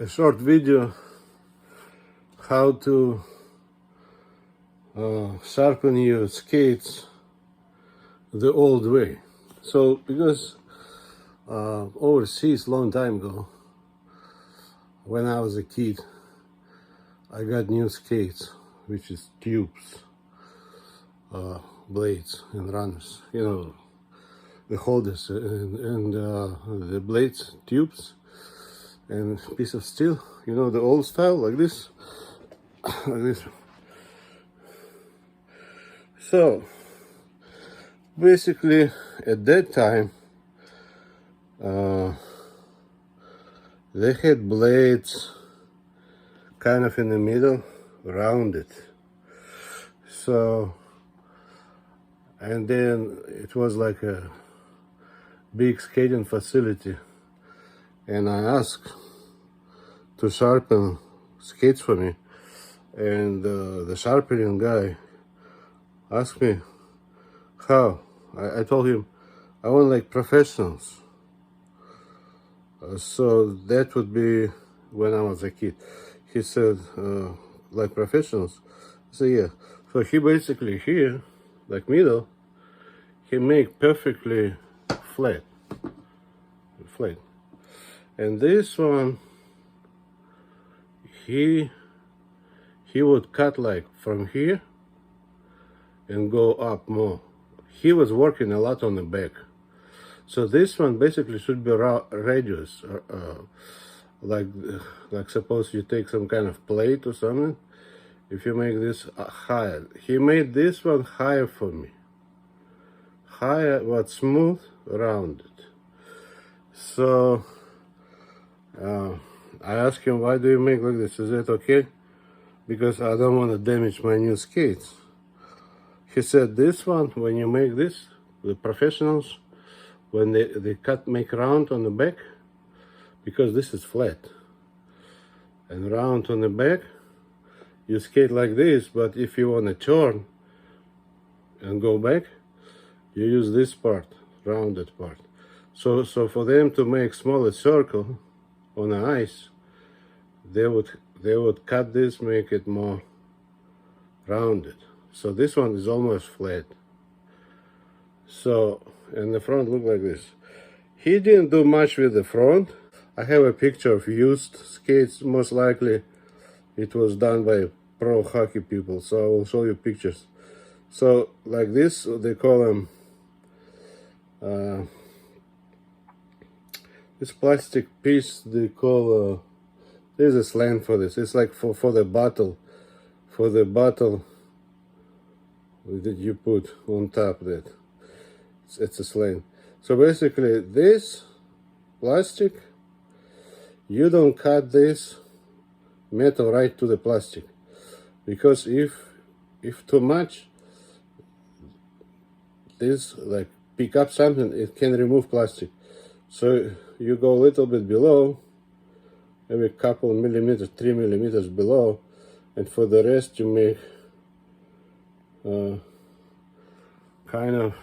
a short video how to sharpen your skates the old way. So because overseas long time ago, when I was a kid, I got new skates, which is tubes, blades and runners, the holders and the blades, tubes, and piece of steel, the old style, like this, like this. So basically at that time they had blades kind of in the middle, rounded. So, and then it was like a big skating facility, and I asked to sharpen skates for me, and the sharpening guy asked me how. I told him I want like professionals. So that would be when I was a kid. He said, like professionals? I said, yeah. So he basically here, like middle, he make perfectly flat. And this one, he would cut like from here and go up more. He was working a lot on the back. So this one basically should be radius, like suppose you take some kind of plate or something. If you make this higher, he made this one higher for me. Higher, but smooth, rounded. So I asked him, why do you make like this? Is that okay? Because I don't want to damage my new skates. He said, this one, when you make this, the professionals, when they make round on the back, because this is flat, and round on the back, you skate like this, but if you want to turn and go back, you use this part, rounded part. So for them to make smaller circle on the ice, they would cut this, make it more rounded. So this one is almost flat. So, and the front look like this. He didn't do much with the front. I have a picture of used skates. Most likely it was done by pro hockey people, so I will show you pictures. So like this, they call them this plastic piece, they call there's a slang for this. It's like for the bottle that you put on top. That it's a slang. So basically this plastic, you don't cut this metal right to the plastic, because if too much, this like pick up something, it can remove plastic. So you go a little bit below, maybe a couple millimeters, 3 millimeters below, and for the rest you make kind of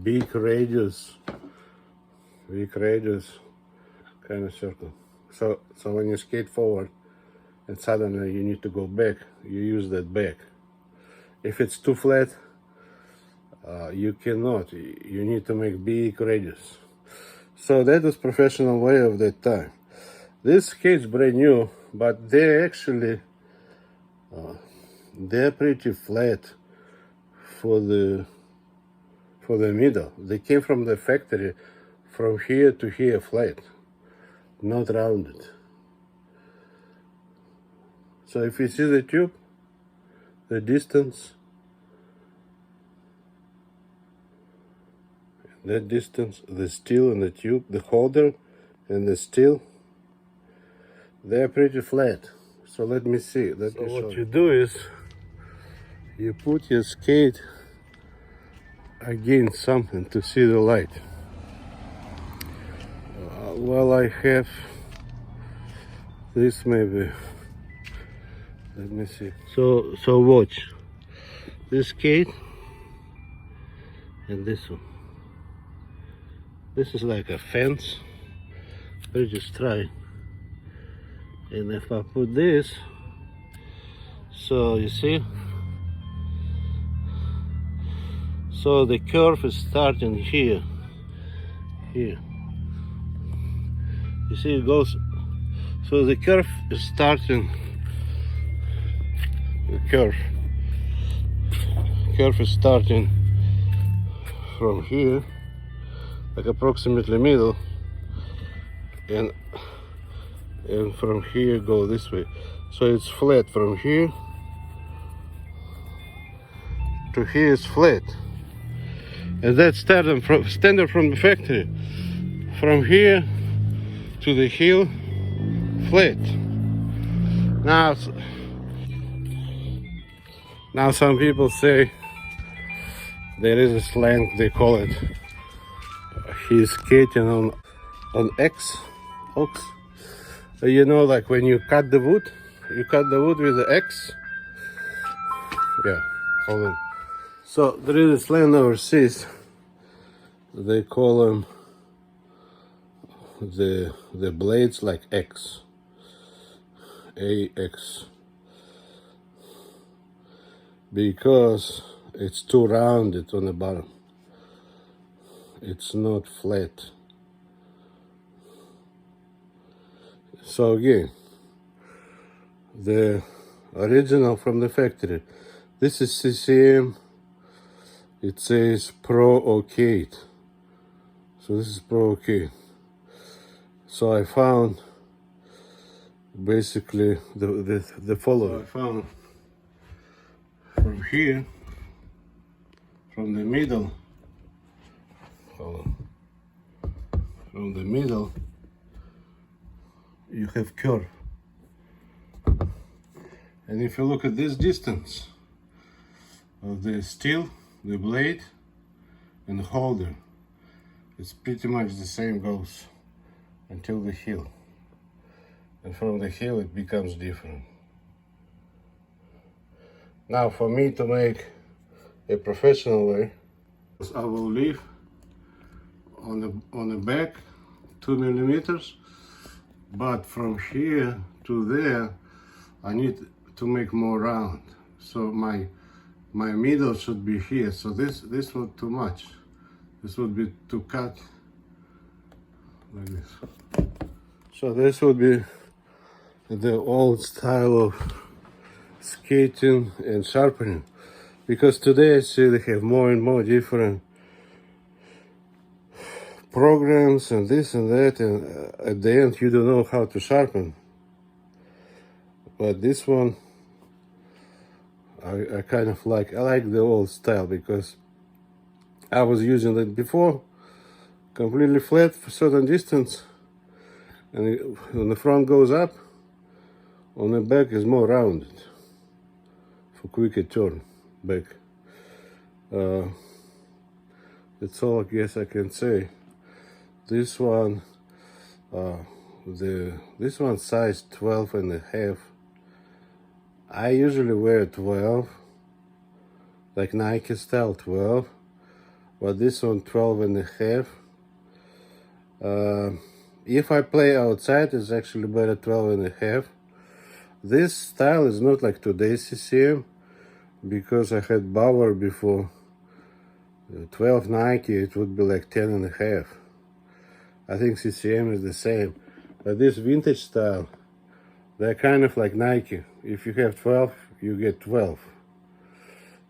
big radius kind of circle. So when you skate forward and suddenly you need to go back, you use that back. If it's too flat, you cannot. You need to make big radius. So that was professional way of that time. This skate's brand new, but they're actually they're pretty flat for the middle. They came from the factory, from here to here flat, not rounded. So if you see the tube, the distance, that distance, the steel and the tube, the holder and the steel, they're pretty flat. So let me see. So what you do is you put your skate against something to see the light. Well, I have this maybe. Let me see. So watch this skate and this one. This is like a fence. Let's just try And if I put this, so you see, so the curve is starting here. You see it goes, so the curve is starting, the curve is starting from here, like approximately middle, and from here go this way. So it's flat from here to here is flat. And that's standard from the factory. From here to the heel, flat. Now some people say there is a slang, they call it, he's skating on ox. You know, like when you cut the wood with the X. Yeah, hold on. So there is a slang overseas. They call them the blades like X, AX, because it's too rounded on the bottom. It's not flat. So again, the original from the factory. This is CCM. It says Pro OK. So this is Pro OK. So I found basically the following. So I found from here, from the middle, you have curve. And if you look at this distance of the steel, the blade, and the holder, it's pretty much the same goes until the heel. And from the heel it becomes different. Now for me to make a professional way, I will leave on the back 2 millimeters, but from here to there I need to make more round. So my middle should be here. So this was too much. This would be to cut like this. So this would be the old style of skating and sharpening, because today I see they have more and more different programs and this and that, and at the end you don't know how to sharpen. But this one I kind of like. I like the old style because I was using it before, completely flat for certain distance, and when the front goes up, on the back is more rounded for quicker turn back. That's all I guess I can say. This one, this one size 12 and a half. I usually wear 12, like Nike style 12, but this one 12 and a half. If I play outside, it's actually better 12 and a half. This style is not like today's CCM, because I had Bauer before. 12 Nike, it would be like 10 and a half. I think CCM is the same, but this vintage style, they're kind of like Nike. If you have 12, you get 12.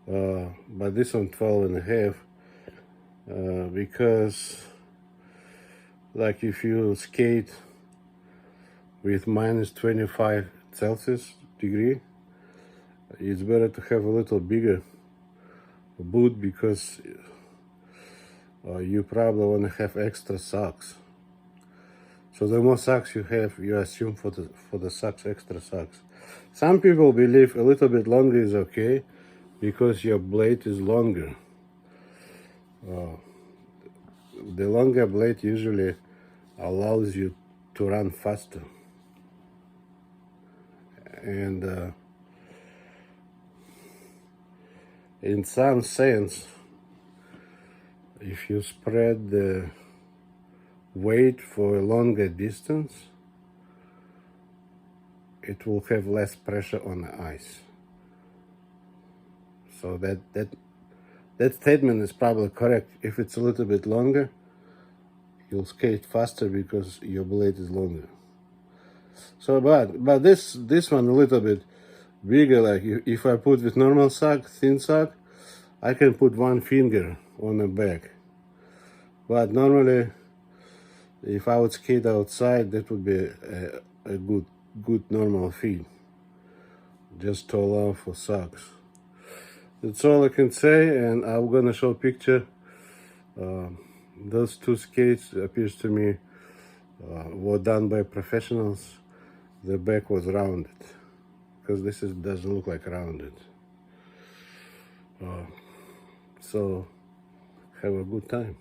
But this one 12 and a half, because like if you skate with minus 25 Celsius degree, it's better to have a little bigger boot, because you probably want to have extra socks. So the more socks you have, you assume for the socks, extra socks. Some people believe a little bit longer is okay because your blade is longer. The longer blade usually allows you to run faster. And in some sense, if you spread the weight for a longer distance, it will have less pressure on the ice. So that statement is probably correct. If it's a little bit longer, you'll skate faster because your blade is longer. So, but this one a little bit bigger. Like if I put with normal sock, thin sock, I can put one finger on the back. But normally, if I would skate outside, that would be a good normal fit, just to allow for socks. That's all I can say, and I'm gonna show a picture. Those two skates appears to me were done by professionals. The back was rounded, because this doesn't look like rounded. So have a good time.